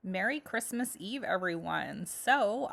Merry Christmas Eve, everyone. So,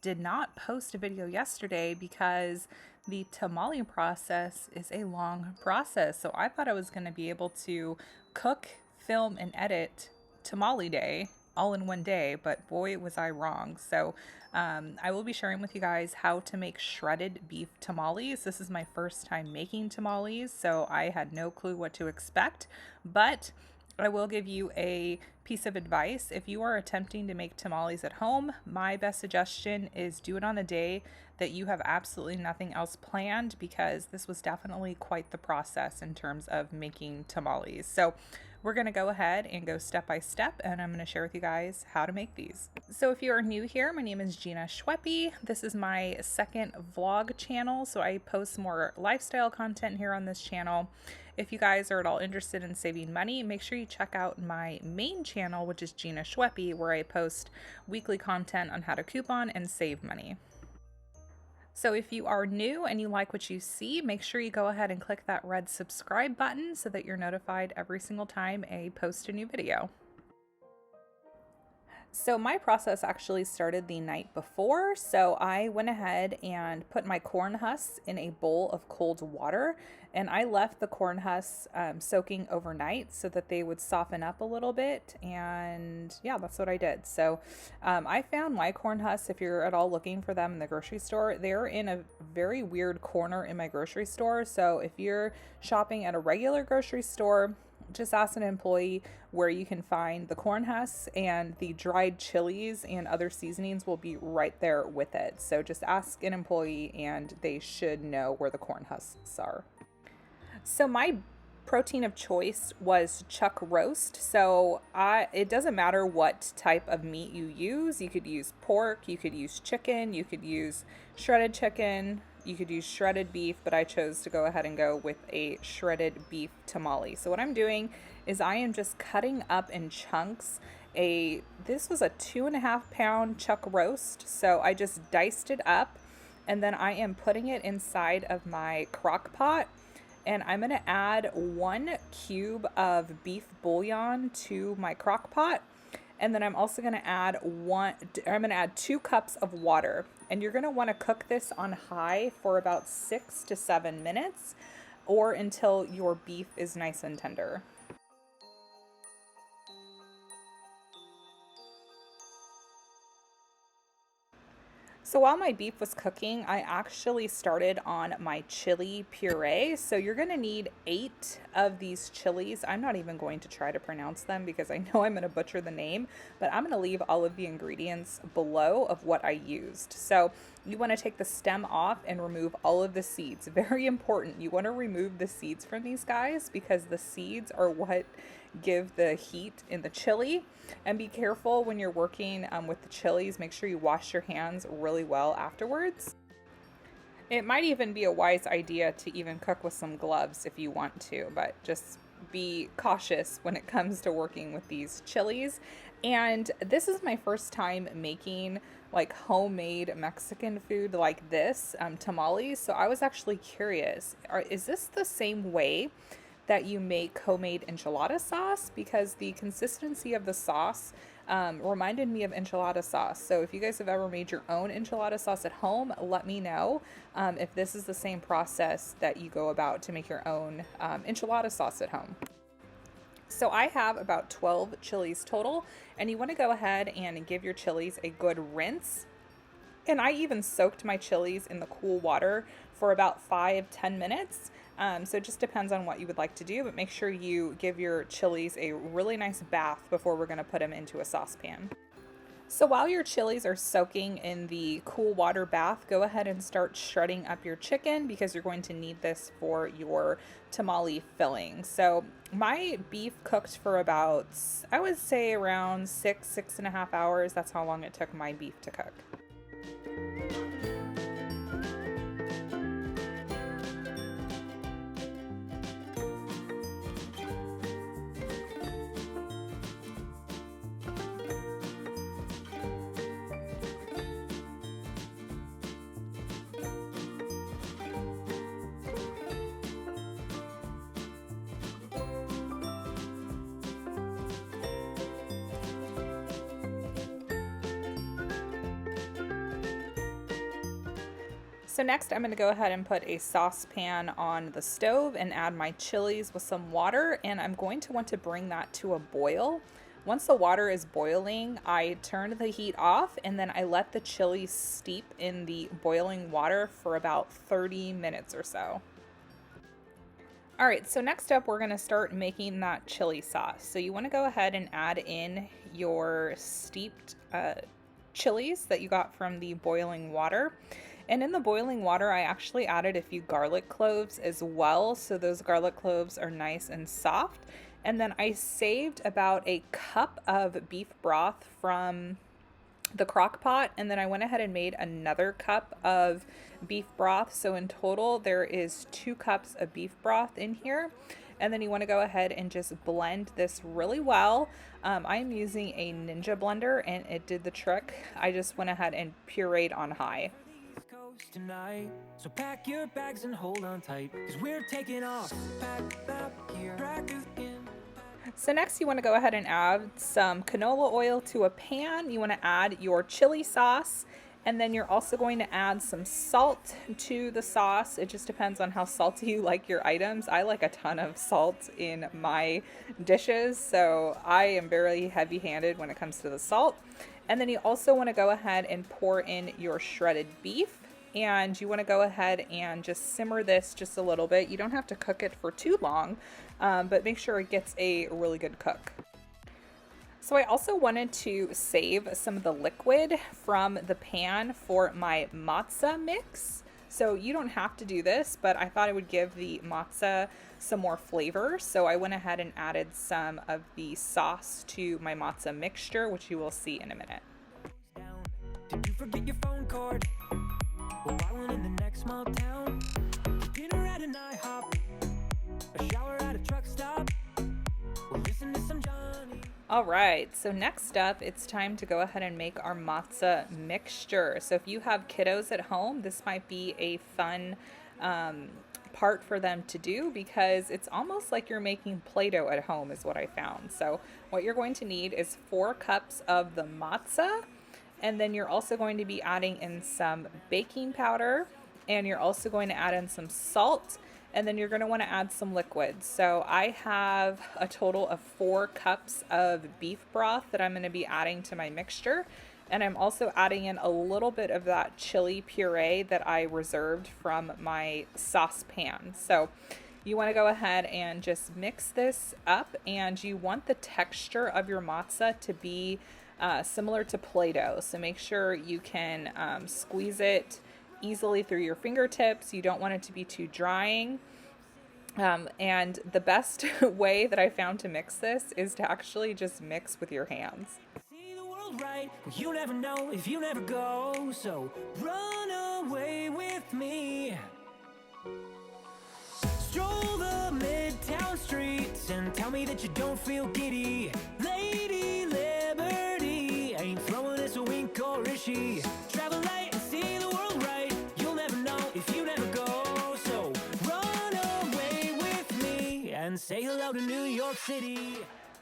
did not post a video yesterday because the tamale process is a long process. So, I thought I was going to be able to cook, film, and edit tamale day all in one day, but boy, was I wrong. So, I will be sharing with you guys how to make shredded beef tamales. This is my first time making tamales, so I had no clue what to expect, but I will give you a piece of advice. If you are attempting to make tamales at home, my best suggestion is do it on a day that you have absolutely nothing else planned, because this was definitely quite the process in terms of making tamales. So we're going to go ahead and go step by step, and I'm going to share with you guys how to make these. So if you are new here, my name is Gina Schweppe. This is my second vlog channel, so I post more lifestyle content here on this channel. If you guys are at all interested in saving money, make sure you check out my main channel, which is Gina Schweppe, where I post weekly content on how to coupon and save money. So if you are new and you like what you see, make sure you go ahead and click that red subscribe button so that you're notified every single time I post a new video. So my process actually started the night before. So I went ahead and put my corn husks in a bowl of cold water, and I left the corn husks soaking overnight so that they would soften up a little bit. And yeah, that's what I did. So I found my corn husks, if you're at all looking for them in the grocery store, they're in a very weird corner in my grocery store. So if you're shopping at a regular grocery store, just ask an employee where you can find the corn husks, and the dried chilies and other seasonings will be right there with it. So just ask an employee and they should know where the corn husks are. So my protein of choice was chuck roast. So it doesn't matter what type of meat you use. You could use pork, you could use chicken, you could use shredded chicken, you could use shredded beef, but I chose to go ahead and go with a shredded beef tamale. So what I'm doing is I am just cutting up in chunks. This was a 2.5 pound chuck roast. So I just diced it up, and then I am putting it inside of my crock pot. And I'm going to add 1 cube of beef bouillon to my crock pot. And then I'm also going to add 2 cups of water. And you're going to want to cook this on high for about 6 to 7 minutes, or until your beef is nice and tender. So while my beef was cooking, I actually started on my chili puree. So you're going to need 8 of these chilies. I'm not even going to try to pronounce them because I know I'm going to butcher the name, but I'm going to leave all of the ingredients below of what I used. So you want to take the stem off and remove all of the seeds. Very important. You want to remove the seeds from these guys because the seeds are what give the heat in the chili. And be careful when you're working with the chilies. Make sure you wash your hands really well afterwards. It might even be a wise idea to even cook with some gloves if you want to, but just be cautious when it comes to working with these chilies. And this is my first time making like homemade Mexican food like this, tamales. So I was actually curious, is this the same way that you make homemade enchilada sauce? Because the consistency of the sauce reminded me of enchilada sauce. So if you guys have ever made your own enchilada sauce at home, let me know if this is the same process that you go about to make your own enchilada sauce at home. So I have about 12 chilies total, and you want to go ahead and give your chilies a good rinse. And I even soaked my chilies in the cool water for about 5-10 minutes. So it just depends on what you would like to do, but make sure you give your chilies a really nice bath before we're going to put them into a saucepan. So while your chilies are soaking in the cool water bath, go ahead and start shredding up your chicken because you're going to need this for your tamale filling. So my beef cooked for about, I would say around 6.5 hours. That's how long it took my beef to cook. So next I'm going to go ahead and put a saucepan on the stove and add my chilies with some water, and I'm going to want to bring that to a boil. Once the water is boiling, I turn the heat off and then I let the chilies steep in the boiling water for about 30 minutes or so. All right, so next up we're going to start making that chili sauce. So you want to go ahead and add in your steeped chilies that you got from the boiling water. And in the boiling water, I actually added a few garlic cloves as well, so those garlic cloves are nice and soft. And then I saved about a cup of beef broth from the crock pot, and then I went ahead and made another cup of beef broth. So in total, there is 2 cups of beef broth in here. And then you want to go ahead and just blend this really well. I'm using a Ninja blender and it did the trick. I just went ahead and pureed on high. Tonight, so pack your bags and hold on tight, because we're taking off. Pack up your again. So next you want to go ahead and add some canola oil to a pan. You want to add your chili sauce, and then you're also going to add some salt to the sauce. It just depends on how salty you like your items. I like a ton of salt in my dishes, so I am very heavy-handed when it comes to the salt. And then you also want to go ahead and pour in your shredded beef. And you want to go ahead and just simmer this just a little bit. You don't have to cook it for too long, but make sure it gets a really good cook. So I also wanted to save some of the liquid from the pan for my matzah mix. So you don't have to do this, but I thought it would give the matzah some more flavor. So I went ahead and added some of the sauce to my matzah mixture, which you will see in a minute. Did you forget your phone cord? We'll buy one in the next small town. Dinner at an IHOP. A shower at a truck stop. We'll listen to some Johnny. All right, so next up, it's time to go ahead and make our matzah mixture. So if you have kiddos at home, this might be a fun part for them to do, because it's almost like you're making Play-Doh at home is what I found. So what you're going to need is 4 cups of the matzah. And then you're also going to be adding in some baking powder, and you're also going to add in some salt, and then you're going to want to add some liquids. So I have a total of 4 cups of beef broth that I'm going to be adding to my mixture. And I'm also adding in a little bit of that chili puree that I reserved from my saucepan. So you want to go ahead and just mix this up, and you want the texture of your matzah to be similar to Play-Doh. So make sure you can squeeze it easily through your fingertips. You don't want it to be too drying. And the best way that I found to mix this is to actually just mix with your hands. See the world right, well, you never know if you never go. So run away with me. Stroll the midtown streets and tell me that you don't feel giddy. Lady Liberty ain't throwing us a wink, or is she? Travel light and see the world right. You'll never know if you never go. So run away with me and say hello to New York City.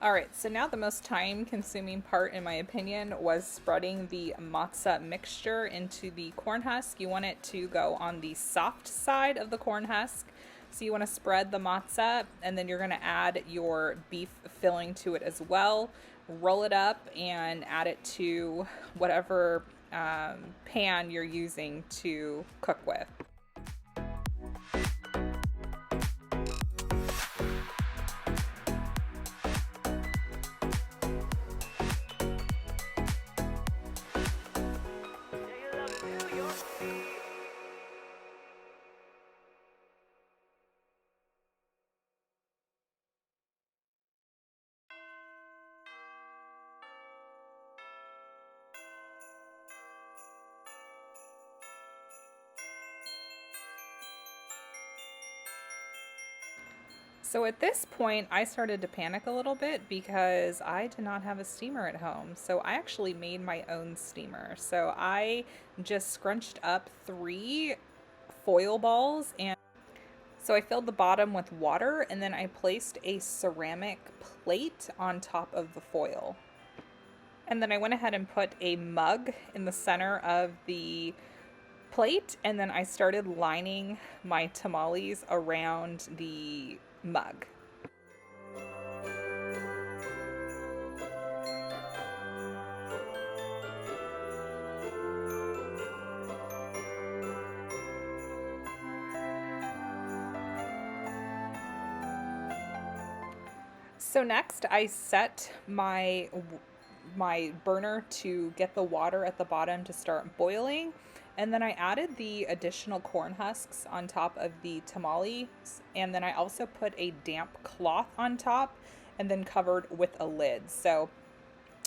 All right, so now the most time-consuming part, in my opinion, was spreading the matzah mixture into the corn husk. You want it to go on the soft side of the corn husk. So you want to spread the matzah, and then you're going to add your beef filling to it as well. Roll it up and add it to whatever pan you're using to cook with. So at this point, I started to panic a little bit because I did not have a steamer at home. So I actually made my own steamer. So I just scrunched up 3 foil balls, and so I filled the bottom with water, and then I placed a ceramic plate on top of the foil. And then I went ahead and put a mug in the center of the plate, and then I started lining my tamales around the mug. So next I set my burner to get the water at the bottom to start boiling, and then I added the additional corn husks on top of the tamales, and then I also put a damp cloth on top and then covered with a lid. So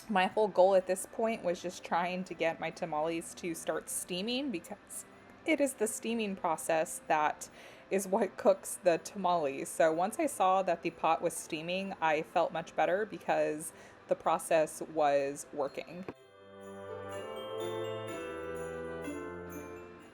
my whole goal at this point was just trying to get my tamales to start steaming, because it is the steaming process that is what cooks the tamales. So once I saw that the pot was steaming, I felt much better because the process was working.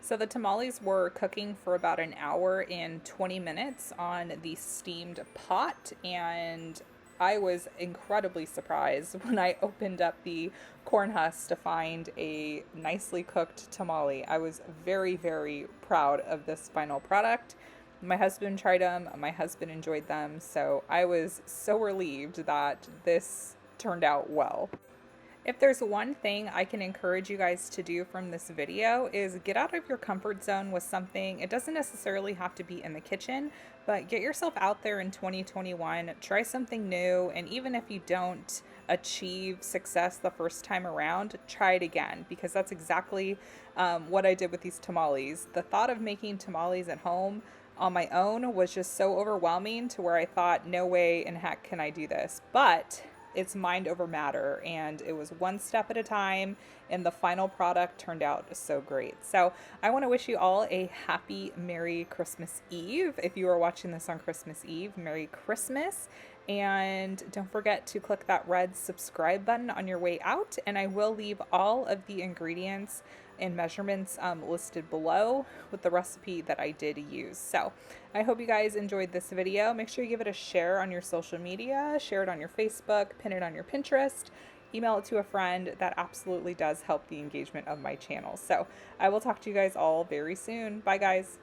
So the tamales were cooking for about an hour and 20 minutes on the steamed pot, and I was incredibly surprised when I opened up the corn husks to find a nicely cooked tamale. I was very, very proud of this final product. My husband tried them, my husband enjoyed them, so I was so relieved that this turned out well. If there's one thing I can encourage you guys to do from this video is get out of your comfort zone with something. It doesn't necessarily have to be in the kitchen, but get yourself out there in 2021, try something new, and even if you don't achieve success the first time around, try it again, because that's exactly what I did with these tamales. The thought of making tamales at home on my own was just so overwhelming to where I thought, no way in heck can I do this. But it's mind over matter, and it was one step at a time, and the final product turned out so great. So I want to wish you all a happy Merry Christmas Eve. If you are watching this on Christmas Eve, Merry Christmas, and don't forget to click that red subscribe button on your way out, and I will leave all of the ingredients and measurements listed below with the recipe that I did use. So I hope you guys enjoyed this video. Make sure you give it a share on your social media, share it on your Facebook, pin it on your Pinterest, email it to a friend. That absolutely does help the engagement of my channel. So I will talk to you guys all very soon. Bye guys.